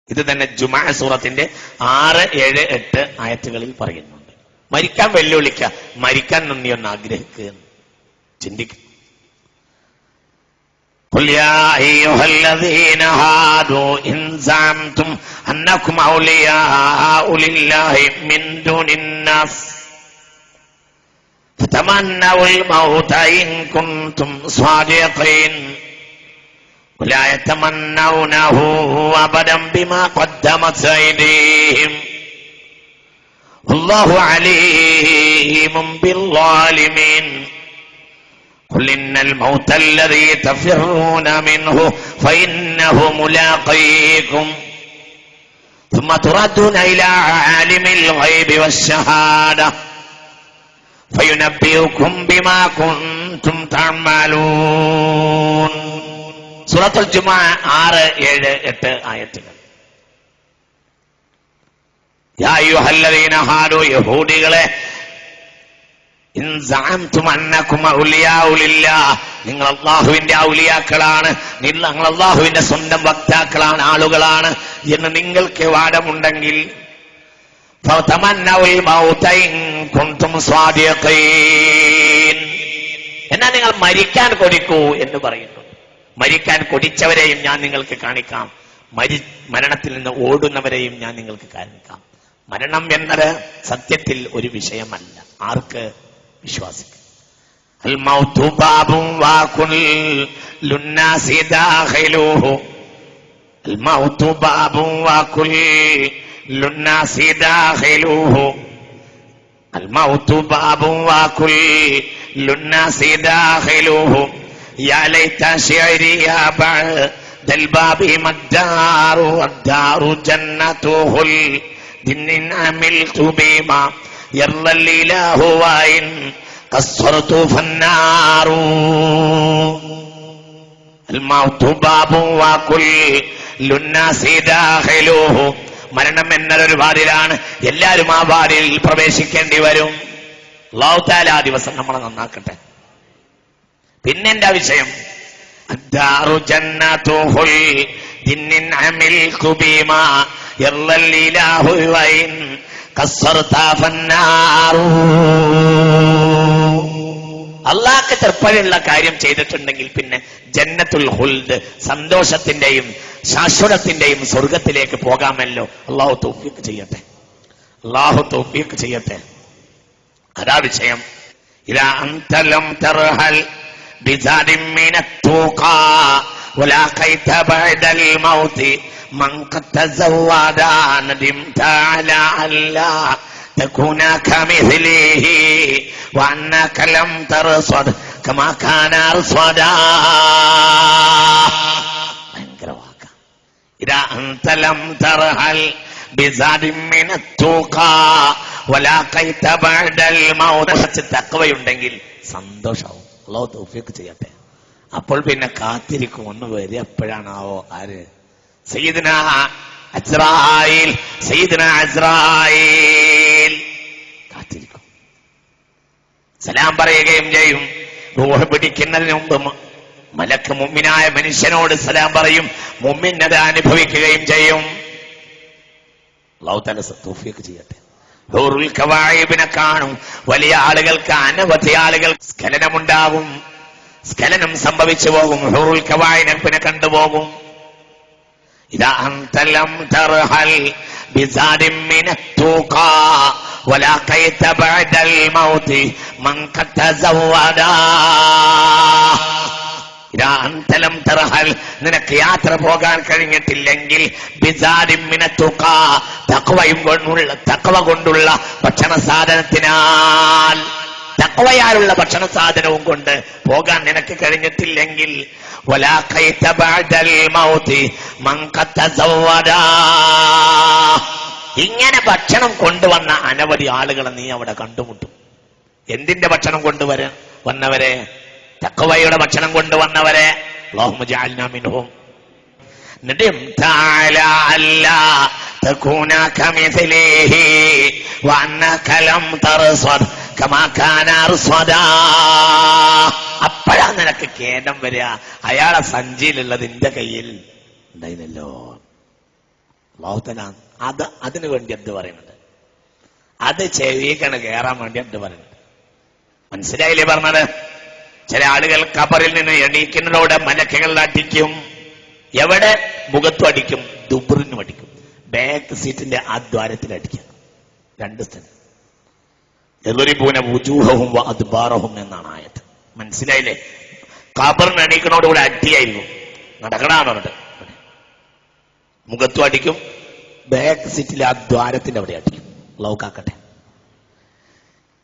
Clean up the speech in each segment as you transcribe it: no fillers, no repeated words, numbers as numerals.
ഇത് തന്നെ ജുമാ സൂറത്തിന്റെ 6, 7, 8 ആയത്തുകളിൽ പറയുന്നുണ്ട്. മരിക്കാൻ വെല്ലുവിളിക്കുക, മരിക്കാൻ നീ ഒന്ന് ആഗ്രഹിക്കുക, ചിന്തിക്കുക. قل يا أيها الذين هادوا إن زعمتم أنكم أولياء لله من دون الناس فتمنوا الموت إن كنتم صادقين ولا يتمنونه أبدا بما قدمت أيديهم والله عليم بالظالمين قل إن الموت الذي تفرون منه فإنه ملاقيكم ثم تردون إلى عالم الغيب والشهادة فينبئكم بما كنتم تعملون. സൂറത്തുൽ ജുമുഅ 6, 7, 8 ആയത്തുകൾ. യാ അയ്യുഹല്ലദീന ഹാദു, യഹൂദികളെ, ഇൻ സഅംതും അന്നകും ഔലിയാഉ ലില്ലാഹ്, നിങ്ങൾ അല്ലാഹുവിന്റെ ഔലിയാക്കളാണ്, നിങ്ങൾ അല്ലാഹുവിന്റെ സ്വന്തം വക്താക്കളാണ്, ആളുകളാണ് എന്ന് നിങ്ങൾക്ക് വാദമുണ്ടെങ്കിൽ ഫതമന്നൗൽ മൗത ഇൻ കുൻതും സ്വാദിഖീൻ, എന്നാ നിങ്ങൾ മരിക്കാൻ കൊതിക്കൂ എന്ന് പറയുന്നു. മരിക്കാൻ കൊതിച്ചവരെയും ഞാൻ നിങ്ങൾക്ക് കാണിക്കാം, മരണത്തിൽ നിന്ന് ഓടുന്നവരെയും ഞാൻ നിങ്ങൾക്ക് കാണിക്കാം. മരണം എന്നത് സത്യത്തിൽ ഒരു വിഷയമല്ല, ആർക്ക്? വിശ്വാസിക്ക്. അൽ മൗതു ബാബുൻ വകുല്ലു നാസി ദാഖിലുഹു, അൽ മൗതു ബാബുൻ വകുല്ലു നാസി ദാഖിലുഹു, അൽ മൗതു ബാബുൻ വകുല്ലു നാസി ദാഖിലുഹു യാ ലൈത ശിഅരി യാ ബഅദൽ ബാബി മദ്ദാറു വദ്ദാറു ജന്നതുഹുൽ ദിന്നിൻ അമിൽതു ബിമാ യർളൽ ഇലാഹു വഇൻ ഖസ്റതു ഫന്നാറു അൽ മൗതു ബാബു വകുല്ലു നാസി ദാഖിലുഹു, മരണം എന്നൊരു വാതിലാണ്, എല്ലാവരും ആ വാതിൽ പ്രവേശിക്കേണ്ടി വരും. അല്ലാഹു തആല ആ ദിവസം നമ്മളെ നന്നാക്കട്ടെ. പിന്നെ എന്താ വിഷയം? അദ്ദാറു ജന്നതുഹുൽ ദിന്നിൻ അമിൽതു ബിമാ യർളൽ ഇലാഹു വഇൻ ഖസ്റത ഫന്നാറു. അല്ലാഹുക്ക് തൃപ്തിയുള്ള കാര്യം ചെയ്തിട്ടുണ്ടെങ്കിൽ പിന്നെ ജന്നത്തുൽ ഖുൽദ്, സന്തോഷത്തിന്റെയും ശാശ്വതത്തിന്റെയും സ്വർഗത്തിലേക്ക് പോകാമല്ലോ. അല്ലാഹു തൗഫീഖ് ചെയ്യട്ടെ, അല്ലാഹു തൗഫീഖ് ചെയ്യട്ടെ. അതാ വിഷയം. ഇദാ അൻത ലം തർഹൽ ബിസാദിൻ മിനത്തുഖാ വലാഖൈത ബഅദൽ മൗതി മൻ ഖദ് തസവദ നദിംത അലാ അല്ലാ തകൂന കമിസ്ലിഹി വഅന്നക ലം തർസദ് കമാ കാന അർസദാ. ഭയങ്കര വാക്ക. ഇദാ അൻത ലം തർഹൽ ബിസാദിൻ മിനത്തുഖാ വലാഖൈത ബഅദൽ മൗതി, തഖ്വയുണ്ടെങ്കിൽ സന്തോഷാവും. അല്ലാഹു തൗഫീഖ് ചെയ്യട്ടെ. അപ്പോൾ പിന്നെ കാത്തിരിക്കും, ഒന്ന് വരെ എപ്പോഴാണാവോ? ആര്? സയ്യിദുനാ അസ്രായീൽ, സയ്യിദുനാ അസ്രായീൽ കാത്തിരിക്കും, സലാം പറയുകയും ചെയ്യും. റൂഹ് പിടിക്കുന്നതിന് മുമ്പ് മലക്ക് മുഅ്മിനായ മനുഷ്യനോട് സലാം പറയും, മുഅ്മിൻ അത് അനുഭവിക്കുകയും ചെയ്യും. അല്ലാഹു തആല തൗഫീഖ് ചെയ്യട്ടെ. ഹൂറുൽ കവായിബിനെ കാണും. വലിയ ആളുകൾക്ക്, അനവധി ആളുകൾ സ്ഖലനമുണ്ടാകും, സ്ഖലനം സംഭവിച്ചു പോകും. ഹൂറുൽ കവായിബിനെ കണ്ടുപോകും. ഇദാ അൻത ലം തർഹൽ ബിസാദിൻ മിനത്തുഖാ വലാഖൈത ബഅദൽ മൗതി മൻ ഖദ് തസവദ. ഇദാ അൻത ലം തർഹൽ, നിനക്ക് യാത്ര പോകാൻ കഴിഞ്ഞിട്ടില്ലെങ്കിൽ, ബിസാദിൻ മിനത്തുഖാ, തഖ്വ കൊണ്ടുള്ള ഭക്ഷണ സാധനത്തിനാൽ, തഖ്വയാലുള്ള ഭക്ഷണ സാധനവും കൊണ്ട് പോകാൻ നിനക്ക് കഴിഞ്ഞിട്ടില്ലെങ്കിൽ, വലാഖൈത ബഅദൽ മൗതി മൻ ഖദ് തസവദ, ഇങ്ങനെ ഭക്ഷണം കൊണ്ടുവന്ന അനവധി ആളുകളെ നീ അവിടെ കണ്ടുമുട്ടും. എന്തിന്റെ ഭക്ഷണം വന്നവരെ? തഖ്വയുടെ ഭക്ഷണം കൊണ്ടുവന്നവരെ. അല്ലാഹുമ്മ ജഅൽനാ മിൻഹും. നദിംത അലാ അല്ലാ തകൂന കമിസ്ലിഹി വഅന്നക ലം തർസദ് കമാ കാന അർസദാ. അപ്പോഴാ നിനക്ക് ഖേദം വരിക, അയാളെ സഞ്ചിയിലുള്ളത് നിന്റെ കയ്യിൽ ഉണ്ടായിരുന്നല്ലോ. അല്ലാഹുതആല അതിനു വേണ്ടി എന്ത് പറയുന്നുണ്ട്? അത് ചെവിക്കണ് കയറാൻ വേണ്ടി എന്ത് പറയുന്നുണ്ട്? മനസ്സിലായില്ലേ പറഞ്ഞത്? ചില ആളുകൾ ഖബറിൽ നിന്ന് എണീക്കുന്നതോടെ മലക്കുകൾ അടിക്കും. എവിടെ? മുഖത്തും അടിക്കും, ദുബറിനും അടിക്കും, ബാക്ക് സീറ്റിന്റെ ആ ദ്വാരത്തിൽ അടിക്കും. 2 സ്ഥലം. യദ്രിബൂന വുജൂഹഹും വഅദ്ബാറഹും എന്നാണ് ആയത്ത്. മനസ്സിലായില്ലേ? ഖബറിന് എണീക്കുന്നതോടുകൂടെ അടിയായിരിക്കും. നടക്കണമെന്ന് പറഞ്ഞിട്ട് മുഖത്തും അടിക്കും, ബാക്ക് സീറ്റിലെ ആ ദ്വാരത്തിന്റെ അവിടെ അടിക്കും. അല്ലാഹു കാക്കട്ടെ.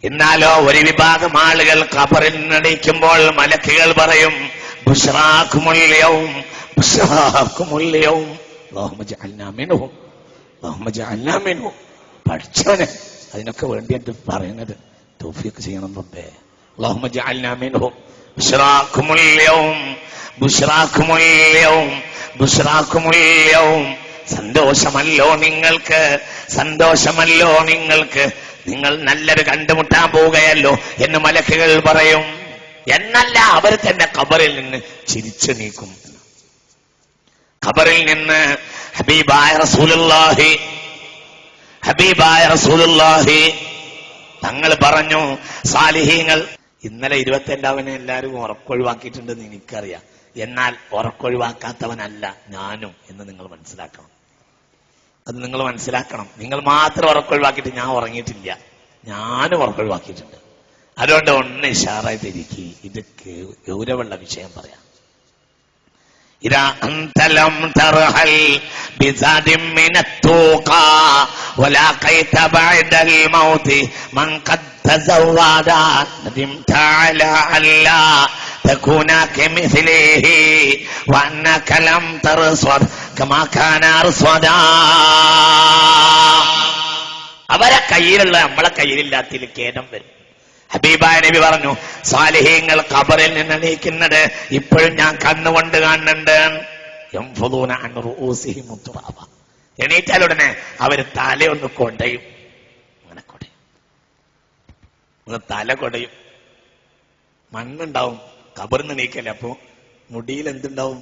എന്നാലോ ഒരു വിഭാഗം ആളുകൾ ഖബറിൽ എണീക്കുമ്പോൾ മലക്കുകൾ പറയും, ബുശ്റാകുമുൽ യൗം ബുശ്റാകുമുൽ യൗം അല്ലാഹുമ്മ ജഅൽനാ മിൻഹും അല്ലാഹുമ്മ ജഅൽനാ മിൻഹും. പഠിച്ചവനെ അതിനൊക്കെ വേണ്ടിയിട്ട് പറയുന്നത് തൗഫീഖ് ചെയ്യണം റബ്ബേ. അല്ലാഹുമ്മ ജഅൽനാ മിൻഹും ബുശ്റാകുമുൽ യൗം ബുശ്റാകുമുൽ യൗം ബുശ്റാകുമുൽ യൗം. സന്തോഷമല്ലോ നിങ്ങൾക്ക്, സന്തോഷമല്ലോ നിങ്ങൾക്ക്, നിങ്ങൾ നല്ലൊരു കണ്ടുമുട്ടാൻ പോവുകയല്ലോ എന്ന് മലക്കുകൾ പറയും. എന്നല്ല, അവർ തന്നെ ഖബറിൽ നിന്ന് ചിരിച്ചു നീക്കും. ഖബറിൽ നിന്ന് ഹബീബായ റസൂലുള്ളാഹി തങ്ങൾ പറഞ്ഞു, സാലിഹീങ്ങൾ. ഇന്നലെ 25 എല്ലാവരും ഉറക്കൊഴിവാക്കിയിട്ടുണ്ടെന്ന് എനിക്കറിയാം. എന്നാൽ ഉറക്കൊഴിവാക്കാത്തവനല്ല ഞാനും എന്ന് നിങ്ങൾ മനസ്സിലാക്കണം. അത് നിങ്ങൾ മനസ്സിലാക്കണം. നിങ്ങൾ മാത്രം ഉറക്കൊഴിവാക്കിയിട്ട് ഞാൻ ഉറങ്ങിയിട്ടില്ല, ഞാനും ഉറക്കൊഴിവാക്കിയിട്ടുണ്ട്. അതുകൊണ്ട് ഒന്ന് ഇഷാറായിട്ട് ഇരിക്കി. ഇത് ഗൗരവമുള്ള വിഷയം പറയാം. ഇതാ അന്തലം തർഹൽ ബിസാദിൻ മിനത്തുഖാ വലാഖൈത ബഅദൽ മൗതി മൻ ഖദ് തസവദ നദിംത അലാ അല്ലാ തകൂന കമിസ്ലിഹി വഅന്നക ലം തർസ്വദ് കമാ കാന അർസ്വദാ. അവരെ കയ്യിലുള്ള നമ്മളെ കയ്യിലില്ലാത്തതിൽ ഖേദം വരും. ഹബീബായ നബി പറഞ്ഞു, സാലിഹീങ്ങൾ ഖബറിൽ നിന്ന് എണീക്കുന്നത് ഇപ്പോഴും ഞാൻ കണ്ണുകൊണ്ട് കാണുന്നുണ്ട്. യംഫുദൂന അൻ റൂസിഹിം തുറാബ. എണീറ്റാലുടനെ അവര് തലയൊന്ന് കൊടയും, അങ്ങനെ കൊടയും, ഒന്ന് തല കൊടയും. മണ്ണുണ്ടാവും ഖബറിൽ നിന്ന് എണീക്കല്ലേ, അപ്പൊ മുടിയിൽ എന്തുണ്ടാവും?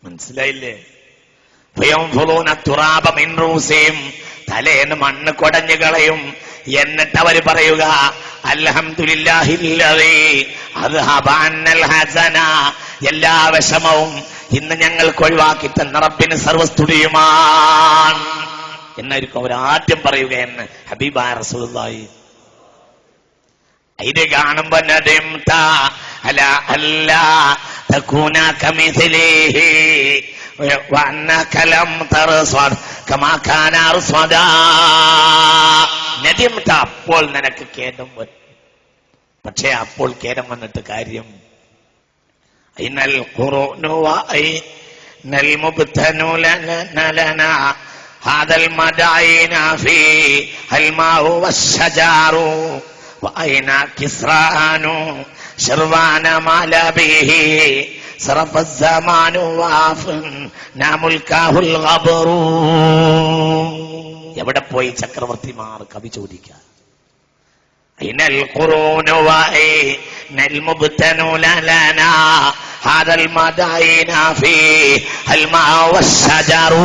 മനസ്സിലായില്ലേ? തലേന്ന് മണ്ണ് കൊടഞ്ഞു കളയും. എന്നിട്ട് അവര് പറയുക, അൽഹംദുലില്ലാഹില്ലദീ അദ്ഹബ അന്നൽ ഹസന. എല്ലാ വിഷമവും ഇന്ന് ഞങ്ങൾക്ക് ഒഴിവാക്കി തന്ന റബ്ബിന് സർവസ്തുതിയുമാണ് എന്നായിരിക്കും അവരാദ്യം പറയുക എന്ന് ഹബീബായ റസൂലുള്ളാഹി. ഇത് കാണുമ്പോ നദിംത അലാ അല്ലാ തകൂന കമിസ്ലിഹി വഅന്നക ലം തർസ്വദ് കമാ കാന അർസ്വദാ. നദിംത, അപ്പോൾ നിനക്ക് ഖേദം വരും. പക്ഷേ അപ്പോൾ ഖേദം വന്നിട്ട് കാര്യം, ഐനൽ ഖുറൂനു വഐനൽ മുബ്തനു ലനാ ഹാദൽ മദായിന ഫീ അൽ മാഉ വശജാറു വഅൈന കിസ്റാനു ശർവാന മാലബിഹി സറഫ الزമാനു വാഫൻ നാമുൽകാഹുൽ ഖബറു. എവിടെ പോയി ചക്രവർത്തിമാർ? കവി ചോദിക്കുക. ഐനൽ ഖുറൂനു വഐനൽ മുബ്തനു ലനാ ഹാദൽ മദായിന ഫീ അൽ മാഉ വശജാറു.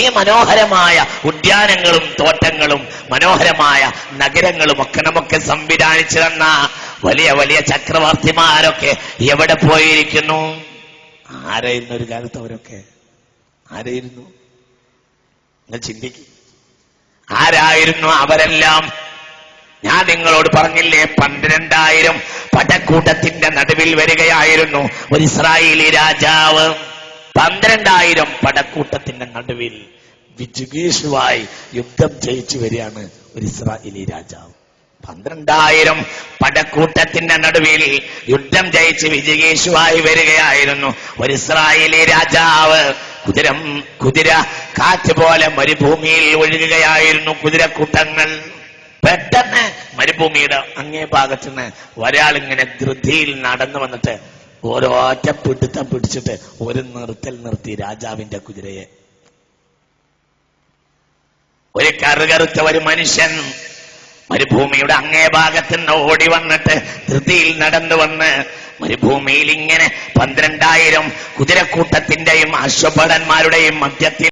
ഈ മനോഹരമായ ഉദ്യാനങ്ങളും തോട്ടങ്ങളും മനോഹരമായ നഗരങ്ങളും ഒക്കെ നമുക്ക് സംവിധാനിച്ചു തന്ന വലിയ വലിയ ചക്രവർത്തിമാരൊക്കെ എവിടെ പോയിരിക്കുന്നു? ആരായിരുന്നു ഒരു കാലത്ത് അവരൊക്കെ? ആരായിരുന്നു? നിങ്ങൾ ചിന്തിക്കും. ആരായിരുന്നു അവരെല്ലാം? ഞാൻ നിങ്ങളോട് പറഞ്ഞില്ലേ, 12,000 പടക്കൂട്ടത്തിന്റെ നടുവിൽ വരികയായിരുന്നു ഒരു ഇസ്രായേലി രാജാവ്. 12,000 പടക്കൂട്ടത്തിന്റെ നടുവിൽ വിജയീഷുവായി യുദ്ധം ജയിച്ചു വരികയാണ് ഒരു ഇസ്രായേലി രാജാവ്. 12,000 പടക്കൂട്ടത്തിന്റെ നടുവിൽ യുദ്ധം ജയിച്ച് വിജയീഷുവായി വരികയായിരുന്നു ഒരു ഇസ്രായേലി രാജാവ്. കുതിര കാറ്റ് പോലെ മരുഭൂമിയിൽ ഒഴുകുകയായിരുന്നു കുതിരക്കൂട്ടങ്ങൾ. പെട്ടെന്ന് മരുഭൂമിയുടെ അങ്ങേ ഭാഗത്തുനിന്ന് ഒരാളിങ്ങനെ ധൃതിയിൽ നടന്നു വന്നിട്ട് ഓരോറ്റ പിടുത്തം പിടിച്ചിട്ട് ഒരു നിർത്തി രാജാവിന്റെ കുതിരയെ. ഒരു കറുകറുത്ത ഒരു മനുഷ്യൻ മരുഭൂമിയുടെ അങ്ങേ ഭാഗത്ത് നിന്ന് ഓടി വന്നിട്ട് ധൃതിയിൽ നടന്നു വന്ന് മരുഭൂമിയിൽ ഇങ്ങനെ 12,000 കുതിരക്കൂട്ടത്തിന്റെയും അശ്വഭടന്മാരുടെയും മധ്യത്തിൽ